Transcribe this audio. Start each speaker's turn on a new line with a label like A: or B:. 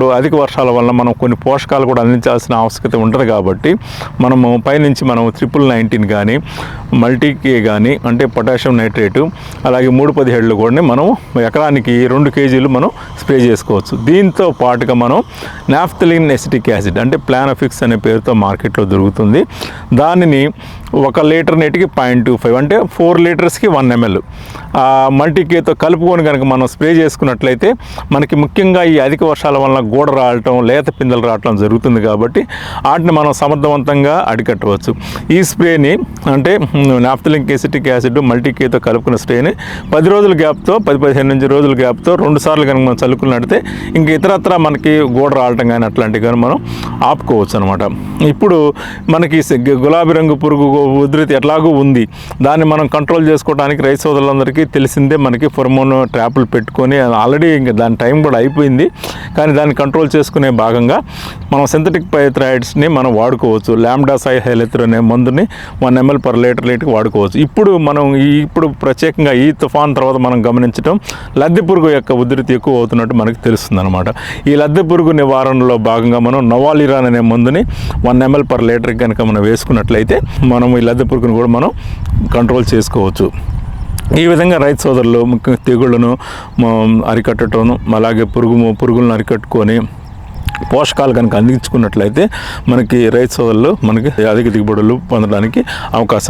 A: వచ్చినప్పుడు అధిక వర్షాల వల్ల మనం కొన్ని పోషకాలు కూడా అందించాల్సిన ఆవశ్యకత ఉంటుంది కాబట్టి మనము పైనుంచి మనం 19 కానీ మల్టీకే కానీ అంటే పొటాషియం నైట్రేటు అలాగే 317 కూడా మనం ఎకరానికి 2 కేజీలు మనం స్ప్రే చేసుకోవచ్చు. దీంతో పాటుగా మనం నాఫ్థలిన్ ఎసిటిక్ యాసిడ్ అంటే ప్లానఫిక్స్ అనే పేరుతో మార్కెట్లో దొరుకుతుంది. దానిని 1 లీటర్ నీటికి 0.25 అంటే 4 లీటర్స్కి 1 ml మల్టీకేతో కలుపుకొని కనుక మనం స్ప్రే చేసుకున్నట్లయితే మనకి ముఖ్యంగా ఈ అధిక వర్షాల వల్ల గూడ రావటం లేత పిందెలు రావటం జరుగుతుంది కాబట్టి వాటిని మనం సమర్థవంతంగా అరికట్టవచ్చు. ఈ స్ప్రేని అంటే నాఫ్థలిన్ ఎసిటిక్ యాసిడ్ మల్టీకేతో కలుపుకున్న స్ప్రేని 10 రోజుల గ్యాప్తో 10-15 రోజుల గ్యాప్తో 2 సార్లు కనుక మనం చల్లుకున్నట్లయితే ఇంక ఇతరత్ర మనకి గూడ రావటం కానీ అట్లాంటివి కానీ మనం ఆపుకోవచ్చు అనమాట. ఇప్పుడు మనకి గులాబీ రంగు పురుగు ఉధృతి ఎట్లాగూ ఉంది, దాన్ని మనం కంట్రోల్ చేసుకోవడానికి రైతు సోదరులందరికీ తెలిసిందే. మనకి ఫెరోమోన్ ట్రాప్లు పెట్టుకొని ఆల్రెడీ ఇంకా దాని టైం కూడా అయిపోయింది, కానీ దాన్ని కంట్రోల్ చేసుకునే భాగంగా మనం సింథటిక్ పైథ్రాయిడ్స్ని మనం వాడుకోవచ్చు. లాంబ్డా సైహైలెత్ర్ అనే మందుని 1 ml per లీటర్కి వాడుకోవచ్చు. ఇప్పుడు మనం ఇప్పుడు ప్రత్యేకంగా ఈ తుఫాన్ తర్వాత మనం గమనించడం లద్దె పురుగు యొక్క ఉధృతి ఎక్కువ అవుతున్నట్టు మనకు తెలుస్తుంది అనమాట. ఈ లద్దె పురుగు నివారణలో భాగంగా మనం నోవాలిరాన్ అనే మందుని 1 ml per లీటర్కి కనుక మనం వేసుకున్నట్లయితే మనం ఈ లద్దె పురుగును కూడా మనం కంట్రోల్ చేసుకోవచ్చు. ఈ విధంగా రైతు సోదరులు ముఖ్యంగా తెగుళ్లను అరికట్టడం అలాగే పురుగులను అరికట్టుకొని పోషకాలు కనుక అందించుకున్నట్లయితే మనకి రైతు సోదరులు మనకి అధిక దిగుబడులు పొందడానికి అవకాశం ఉంది.